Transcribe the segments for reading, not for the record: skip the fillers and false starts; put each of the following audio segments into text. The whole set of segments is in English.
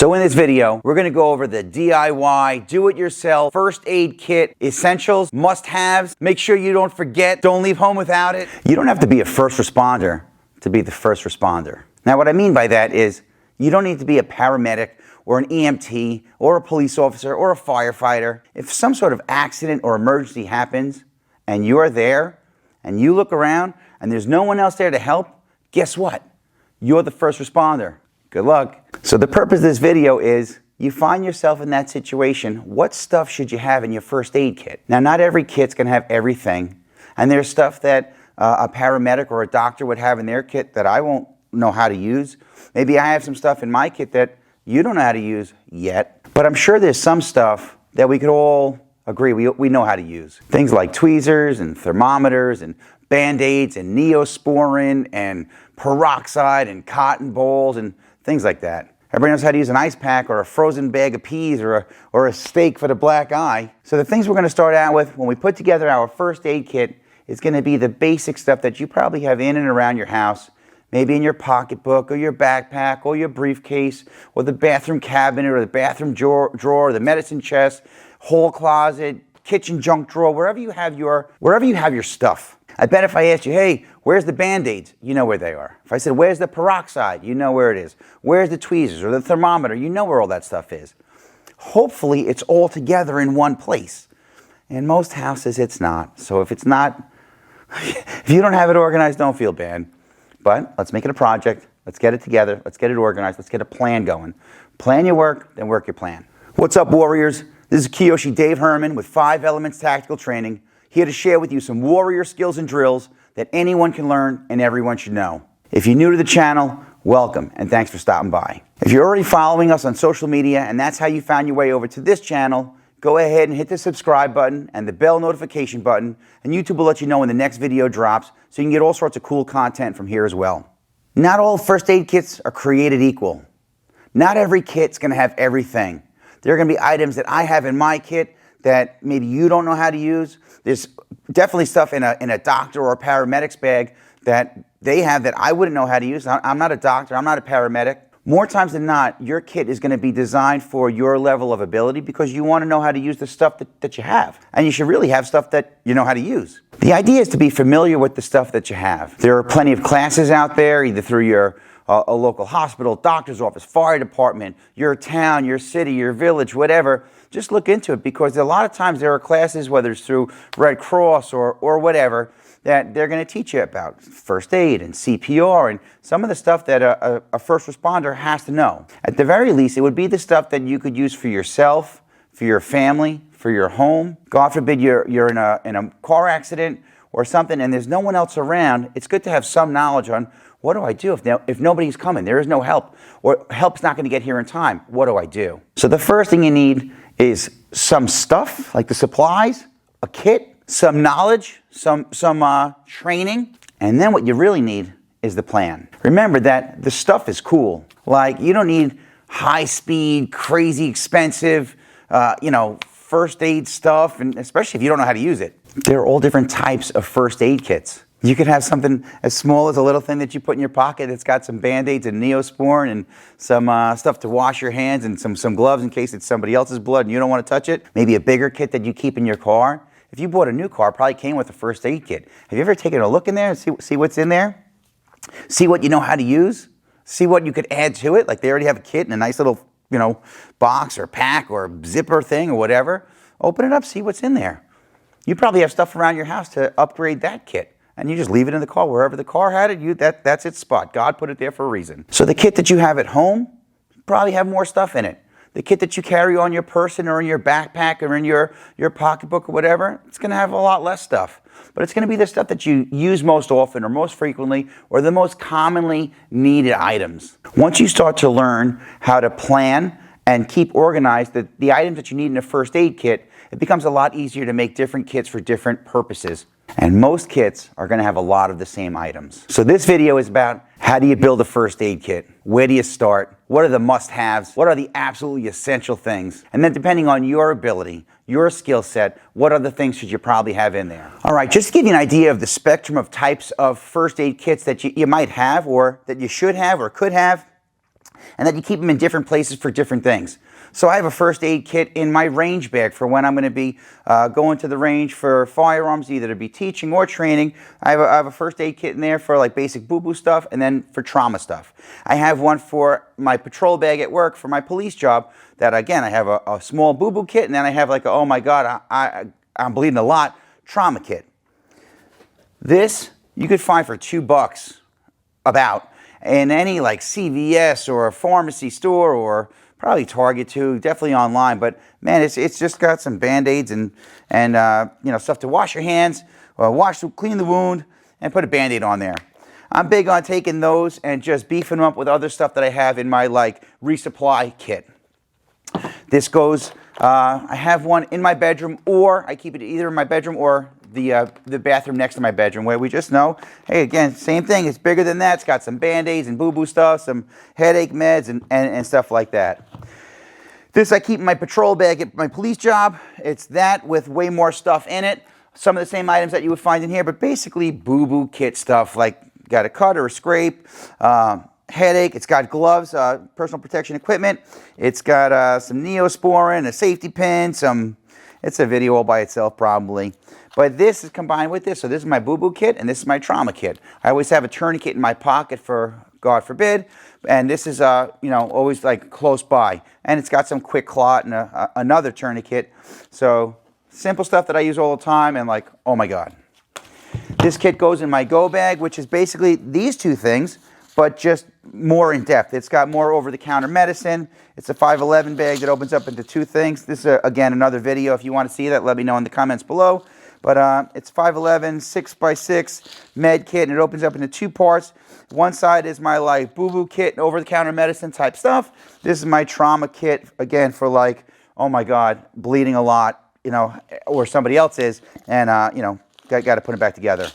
So in this video, we're going to go over the DIY, do-it-yourself, first aid kit, essentials, must-haves. Make sure you don't forget, don't leave home without it. You don't have to be a first responder to be the first responder. Now what I mean by that is, you don't need to be a paramedic or an EMT or a police officer or a firefighter. If some sort of accident or emergency happens and you're there and you look around and there's no one else there to help, guess what? You're the first responder. Good luck. So the purpose of this video is you find yourself in that situation, what stuff should you have in your first aid kit? Now, not every kit's going to have everything, and there's stuff that a paramedic or a doctor would have in their kit that I won't know how to use. Maybe I have some stuff in my kit that you don't know how to use yet, but I'm sure there's some stuff that we could all agree we know how to use. Things like tweezers and thermometers and Band-Aids and Neosporin and peroxide and cotton balls and things like that. Everybody knows how to use an ice pack or a frozen bag of peas or a steak for the black eye. So the things we're going to start out with when we put together our first aid kit is going to be the basic stuff that you probably have in and around your house. Maybe in your pocketbook or your backpack or your briefcase or the bathroom cabinet or the bathroom drawer, the medicine chest, hall closet, kitchen junk drawer, wherever you have your stuff. I bet if I asked you, hey, where's the Band-Aids? You know where they are. If I said, where's the peroxide? You know where it is. Where's the tweezers or the thermometer? You know where all that stuff is. Hopefully it's all together in one place. In most houses it's not. So if it's not, if you don't have it organized, don't feel bad. But let's make it a project. Let's get it together. Let's get it organized. Let's get a plan going. Plan your work, then work your plan. What's up, warriors? This is Kyoshi Dave Herman with 5 Elements Tactical Training, here to share with you some warrior skills and drills that anyone can learn and everyone should know. If you're new to the channel, welcome and thanks for stopping by. If you're already following us on social media and that's how you found your way over to this channel, go ahead and hit the subscribe button and the bell notification button, and YouTube will let you know when the next video drops so you can get all sorts of cool content from here as well. Not all first aid kits are created equal. Not every kit's going to have everything. There are going to be items that I have in my kit that maybe you don't know how to use. There's definitely stuff in a doctor or a paramedic's bag that they have that I wouldn't know how to use. I'm not a doctor, I'm not a paramedic. More times than not, your kit is going to be designed for your level of ability because you want to know how to use the stuff that you have. And you should really have stuff that you know how to use. The idea is to be familiar with the stuff that you have. There are plenty of classes out there, either through your a local hospital, doctor's office, fire department, your town, your city, your village, whatever. Just look into it because a lot of times there are classes, whether it's through Red Cross or whatever, that they're going to teach you about first aid and CPR and some of the stuff that a first responder has to know. At the very least, it would be the stuff that you could use for yourself, for your family, for your home. God forbid you're in a car accident or something and there's no one else around. It's good to have some knowledge on what do I do if nobody's coming? There is no help, or help's not going to get here in time. What do I do? So the first thing you need is some stuff, like the supplies, a kit, some knowledge, some training, and then what you really need is the plan. Remember that the stuff is cool. Like, you don't need high-speed, crazy expensive, first aid stuff, and especially if you don't know how to use it. There are all different types of first aid kits. You could have something as small as a little thing that you put in your pocket that's got some Band-Aids and Neosporin and some stuff to wash your hands and some gloves in case it's somebody else's blood and you don't want to touch it. Maybe a bigger kit that you keep in your car. If you bought a new car, it probably came with a first aid kit. Have you ever taken a look in there and see what's in there? See what you know how to use? See what you could add to it? Like they already have a kit in a nice little, box or pack or zipper thing or whatever. Open it up, see what's in there. You probably have stuff around your house to upgrade that kit. And you just leave it in the car. Wherever the car had it, that's its spot. God put it there for a reason. So the kit that you have at home probably have more stuff in it. The kit that you carry on your person or in your backpack or in your pocketbook or whatever, it's going to have a lot less stuff. But it's going to be the stuff that you use most often or most frequently or the most commonly needed items. Once you start to learn how to plan and keep organized the items that you need in a first aid kit, it becomes a lot easier to make different kits for different purposes. And most kits are going to have a lot of the same items. So this video is about how do you build a first aid kit? Where do you start? What are the must-haves? What are the absolutely essential things? And then depending on your ability, your skill set, what other things should you probably have in there? All right, just to give you an idea of the spectrum of types of first aid kits that you might have or that you should have or could have, and that you keep them in different places for different things. So I have a first aid kit in my range bag for when I'm going to be going to the range for firearms, either to be teaching or training. I have a first aid kit in there for like basic boo-boo stuff, and then for trauma stuff. I have one for my patrol bag at work for my police job that, again, I have a small boo-boo kit, and then I have like a, oh my God, I'm bleeding a lot, trauma kit. This you could find for $2 about in any like CVS or a pharmacy store, or probably Target too, definitely online. But man, it's just got some Band-Aids and you know, stuff to wash your hands, or clean the wound, and put a Band-Aid on there. I'm big on taking those and just beefing them up with other stuff that I have in my like resupply kit. This goes, I have one in my bedroom, or I keep it either in my bedroom or the bathroom next to my bedroom, where we just know, hey, again, same thing, it's bigger than that. It's got some Band-Aids and boo-boo stuff, some headache meds and stuff like that. This I keep in my patrol bag at my police job. It's that with way more stuff in it. Some of the same items that you would find in here, but basically boo-boo kit stuff, like got a cut or a scrape, headache. It's got gloves, personal protection equipment. It's got some Neosporin, a safety pin, it's a video all by itself probably. But this is combined with this. So this is my boo-boo kit, and this is my trauma kit. I always have a tourniquet in my pocket for, God forbid, and this is, you know, always like close by. And it's got some quick clot and another tourniquet. So simple stuff that I use all the time, and like, oh my God. This kit goes in my go bag, which is basically these two things, but just more in depth. It's got more over-the-counter medicine. It's a 511 bag that opens up into two things. This is, again, another video. If you want to see that, let me know in the comments below. But it's 511, 6x6 med kit, and it opens up into two parts. One side is my like boo-boo kit and over-the-counter medicine type stuff. This is my trauma kit, again, for like, oh my God, bleeding a lot, you know, or somebody else is, and, you know, got to put it back together.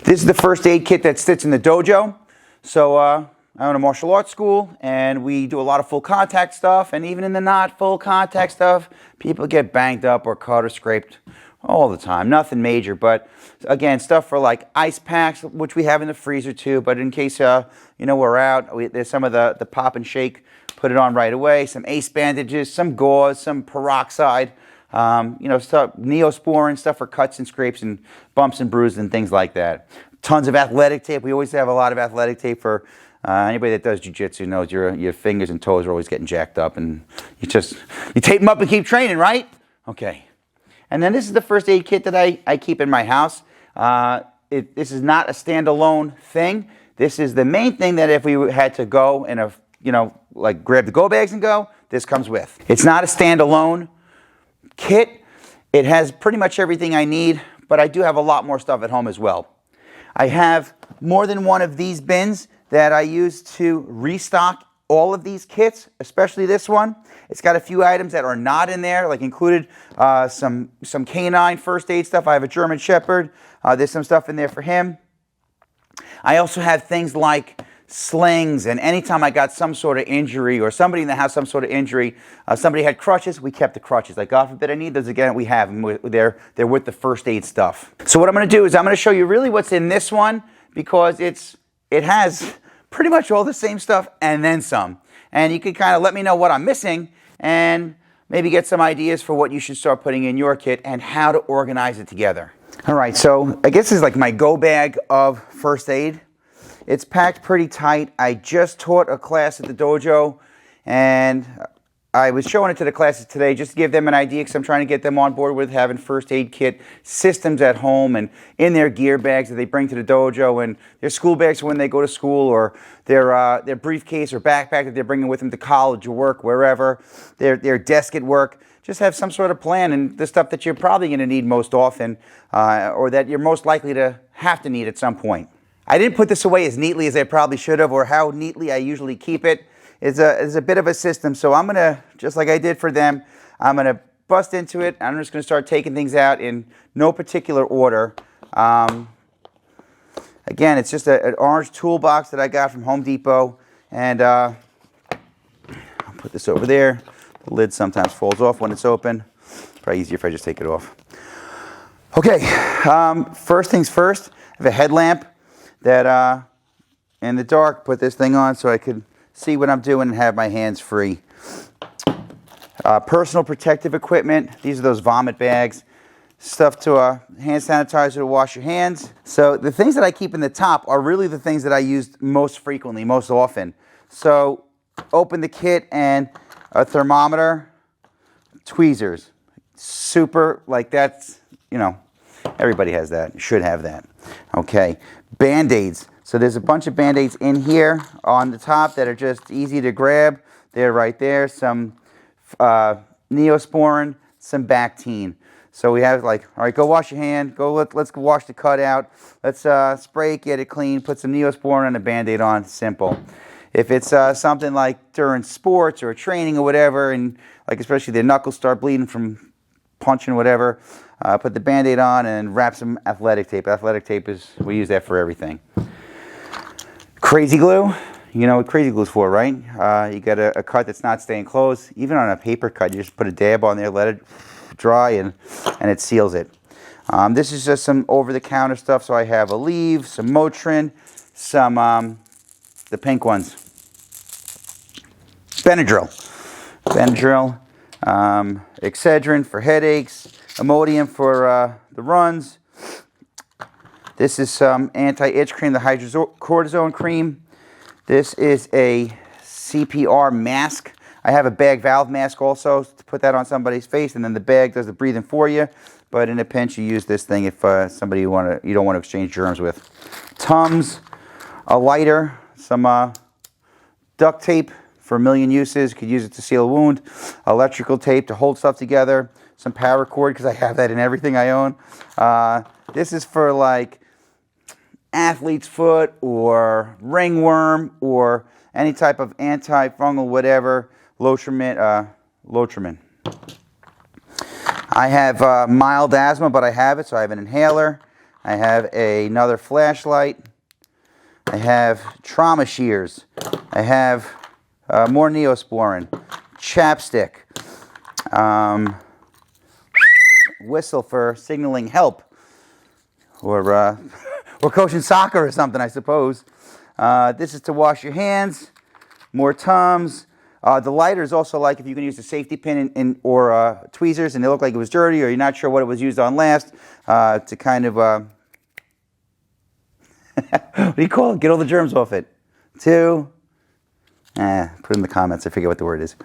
This is the first aid kit that sits in the dojo. So I own a martial arts school, and we do a lot of full contact stuff, and even in the not full contact stuff, people get banged up or cut or scraped all the time. Nothing major, but again, stuff for like ice packs, which we have in the freezer too, but in case you know, we're out, there's some of the pop and shake, put it on right away, some ace bandages, some gauze, some peroxide, you know, stuff, Neosporin, stuff for cuts and scrapes and bumps and bruises and things like that. Tons of athletic tape. We always have a lot of athletic tape for anybody that does jiu-jitsu knows your fingers and toes are always getting jacked up, and you tape them up and keep training, right? Okay. And then this is the first aid kit that I keep in my house. This is not a standalone thing. This is the main thing that if we had to go and, you know, like grab the go bags and go, this comes with. It's not a standalone kit. It has pretty much everything I need, but I do have a lot more stuff at home as well. I have more than one of these bins that I use to restock all of these kits, especially this one. It's got a few items that are not in there, like included some canine first aid stuff. I have a German Shepherd. There's some stuff in there for him. I also have things like slings, and anytime I got some sort of injury or somebody in the house some sort of injury, somebody had crutches, we kept the crutches. Like, God forbid I need those again, we have them. They're with the first aid stuff. So what I'm going to do is I'm going to show you really what's in this one, because it has pretty much all the same stuff and then some. And you can kind of let me know what I'm missing and maybe get some ideas for what you should start putting in your kit and how to organize it together. All right, so I guess this is like my go bag of first aid. It's packed pretty tight. I just taught a class at the dojo, and I was showing it to the classes today just to give them an idea, because I'm trying to get them on board with having first aid kit systems at home and in their gear bags that they bring to the dojo, and their school bags when they go to school, or their briefcase or backpack that they're bringing with them to college or work, wherever, their desk at work. Just have some sort of plan, and the stuff that you're probably going to need most often, or that you're most likely to have to need at some point. I didn't put this away as neatly as I probably should have, or how neatly I usually keep it. It's a bit of a system, so I'm going to, just like I did for them, I'm going to bust into it. I'm just going to start taking things out in no particular order. Again, it's just an orange toolbox that I got from Home Depot, and I'll put this over there. The lid sometimes falls off when it's open. Probably easier if I just take it off. Okay, first things first, I have a headlamp that in the dark, put this thing on so I could see what I'm doing and have my hands free. Personal protective equipment. These are those vomit bags. Stuff to hand sanitizer to wash your hands. So the things that I keep in the top are really the things that I use most frequently, most often. So open the kit and a thermometer, tweezers. Super, like that's, you know, everybody has that, should have that. Okay, Band-Aids. So there's a bunch of Band-Aids in here on the top that are just easy to grab. They're right there. Some Neosporin, some Bactine. So we have like, all right, go wash your hand. Let's go wash the cut out. Let's spray it, get it clean. Put some Neosporin and a Band-Aid on. Simple. If it's something like during sports or training or whatever, and like especially the knuckles start bleeding from punching whatever, put the Band-Aid on and wrap some athletic tape. Athletic tape we use that for everything. Crazy glue. You know what crazy glue is for, right? You got a cut that's not staying closed. Even on a paper cut, you just put a dab on there, let it dry, and it seals it. This is just some over-the-counter stuff. So I have Aleve, some Motrin, some the pink ones, Benadryl, Excedrin for headaches, Imodium for the runs. This is some anti-itch cream, the hydrocortisone cream. This is a CPR mask. I have a bag valve mask also to put that on somebody's face, and then the bag does the breathing for you. But in a pinch, you use this thing if somebody you don't want to exchange germs with. Tums, a lighter, some duct tape for a million uses. You could use it to seal a wound. Electrical tape to hold stuff together. Some paracord because I have that in everything I own. This is for like athlete's foot or ringworm or any type of antifungal whatever. Lotrimin. I have mild asthma, but I have it, so I have an inhaler. I have another flashlight. I have trauma shears. I have more Neosporin. Chapstick. Whistle for signaling help. Or coaching soccer or something, I suppose. This is to wash your hands. More Tums. The lighter is also like if you can use a safety pin or tweezers and they look like it was dirty or you're not sure what it was used on last to kind of, what do you call it? Get all the germs off it. Put it in the comments. I forget what the word is.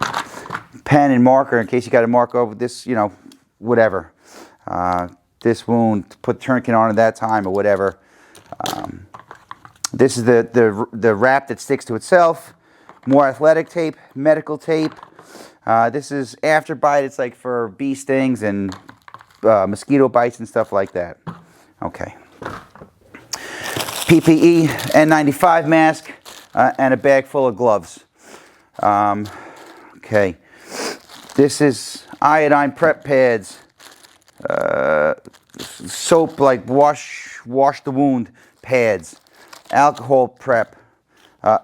Pen and marker in case you got to mark over this, you know, whatever. This wound, put tourniquet on at that time or whatever. This is the wrap that sticks to itself. More athletic tape, medical tape. This is after bite. It's like for bee stings and mosquito bites and stuff like that. Okay. PPE, N95 mask, and a bag full of gloves. Okay. This is iodine prep pads. Soap, like wash the wound pads. Alcohol prep.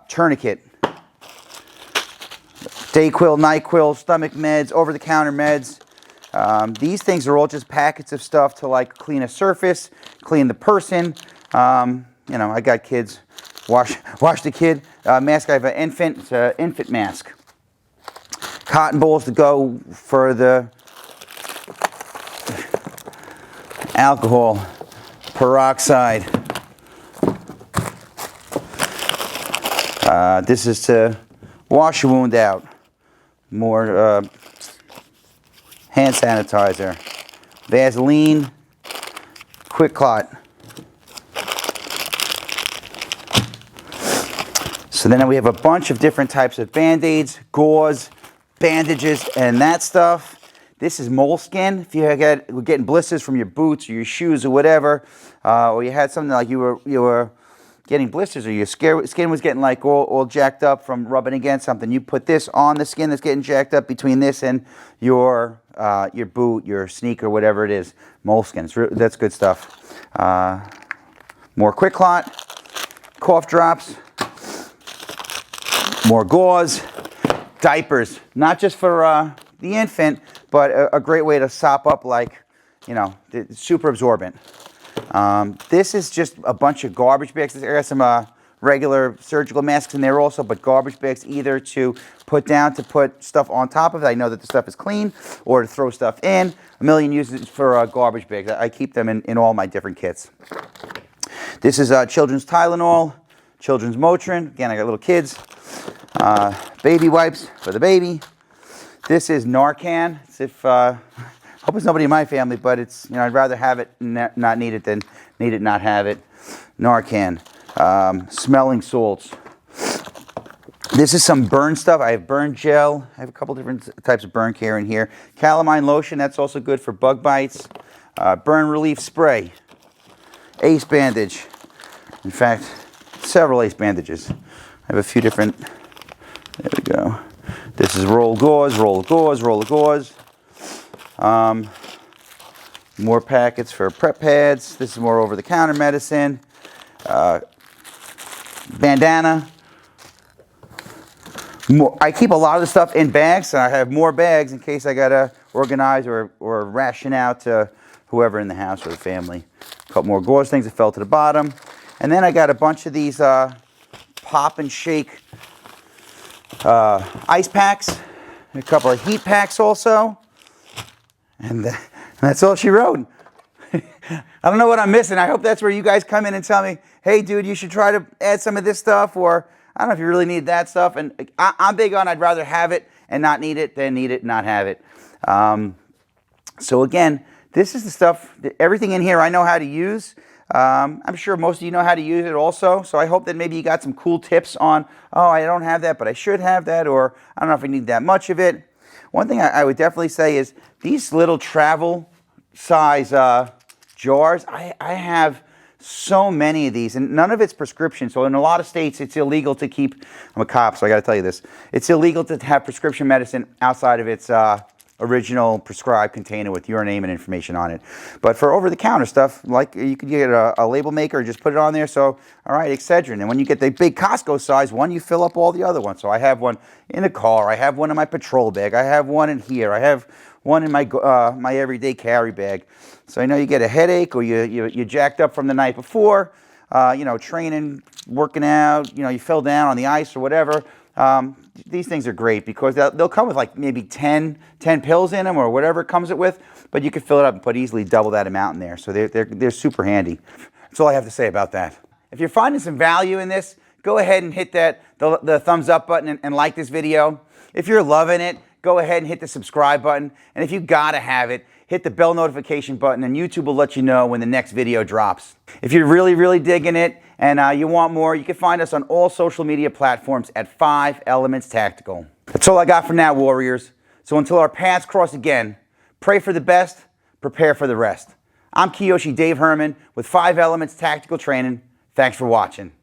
Tourniquet. Dayquil, NyQuil, stomach meds, over-the-counter meds. These things are all just packets of stuff to like clean a surface, clean the person. You know, I got kids. Wash the kid. Mask, I have an infant. It's an infant mask. Cotton balls to go for the alcohol, peroxide. This is to wash your wound out. More hand sanitizer, Vaseline, Quick Clot. So then we have a bunch of different types of Band-Aids, gauze, bandages, and that stuff. This is moleskin. If you were getting blisters from your boots or your shoes or whatever, or you had something like you were getting blisters or your skin was getting like all jacked up from rubbing against something, you put this on the skin that's getting jacked up between this and your boot, your sneaker, whatever it is. Moleskin. That's good stuff. More Quick Clot, cough drops, more gauze, diapers. Not just for the infant, but a great way to sop up, like, you know, super absorbent. This is just a bunch of garbage bags. I got some regular surgical masks in there also, but garbage bags either to put down to put stuff on top of it. I know that the stuff is clean, or to throw stuff in. A million uses for garbage bags. I keep them in all my different kits. This is children's Tylenol, children's Motrin. Again, I got little kids. Baby wipes for the baby. This is Narcan. It's hope it's nobody in my family, but it's, you know, I'd rather have it and not need it than need it not have it. Narcan. Smelling salts. This is some burn stuff. I have burn gel. I have a couple different types of burn care in here. Calamine lotion, that's also good for bug bites. Burn relief spray. Ace bandage. In fact, several ace bandages. I have a few different, there we go. This is roll gauze, roll of gauze, roll of gauze. More packets for prep pads. This is more over-the-counter medicine. Bandana. I keep a lot of the stuff in bags, and I have more bags in case I gotta organize or ration out to whoever in the house or the family. A couple more gauze things that fell to the bottom. And then I got a bunch of these pop and shake ice packs. A couple of heat packs also. And that's all she wrote. I don't know what I'm missing. I hope that's where you guys come in and tell me, hey, dude, you should try to add some of this stuff, or I don't know if you really need that stuff. And I'm big on I'd rather have it and not need it than need it and not have it. So again, this is the stuff, everything in here I know how to use. I'm sure most of you know how to use it also. So I hope that maybe you got some cool tips on, oh, I don't have that, but I should have that, or I don't know if I need that much of it. One thing I would definitely say is these little travel size jars, I have so many of these, and none of it's prescription. So in a lot of states, it's illegal to keep, I'm a cop, so I got to tell you this. It's illegal to have prescription medicine outside of its original prescribed container with your name and information on it. But for over-the-counter stuff, like you could get a label maker and just put it on there. So, all right, Excedrin. And when you get the big Costco size one, you fill up all the other ones. So I have one in the car. I have one in my patrol bag. I have one in here. I have one in my my everyday carry bag. So I know you get a headache, or you jacked up from the night before, you know, training, working out, you know, you fell down on the ice or whatever. These things are great because they'll come with like maybe 10 pills in them or whatever it comes with, but you can fill it up and put easily double that amount in there. So they're super handy. That's all I have to say about that. If you're finding some value in this, go ahead and hit the thumbs up button and like this video. If you're loving it, go ahead and hit the subscribe button. And if you gotta have it, hit the bell notification button, and YouTube will let you know when the next video drops. If you're really, really digging it and you want more, you can find us on all social media platforms at 5 Elements Tactical. That's all I got for now, Warriors. So until our paths cross again, pray for the best, prepare for the rest. I'm Kyoshi Dave Herman with 5 Elements Tactical Training. Thanks for watching.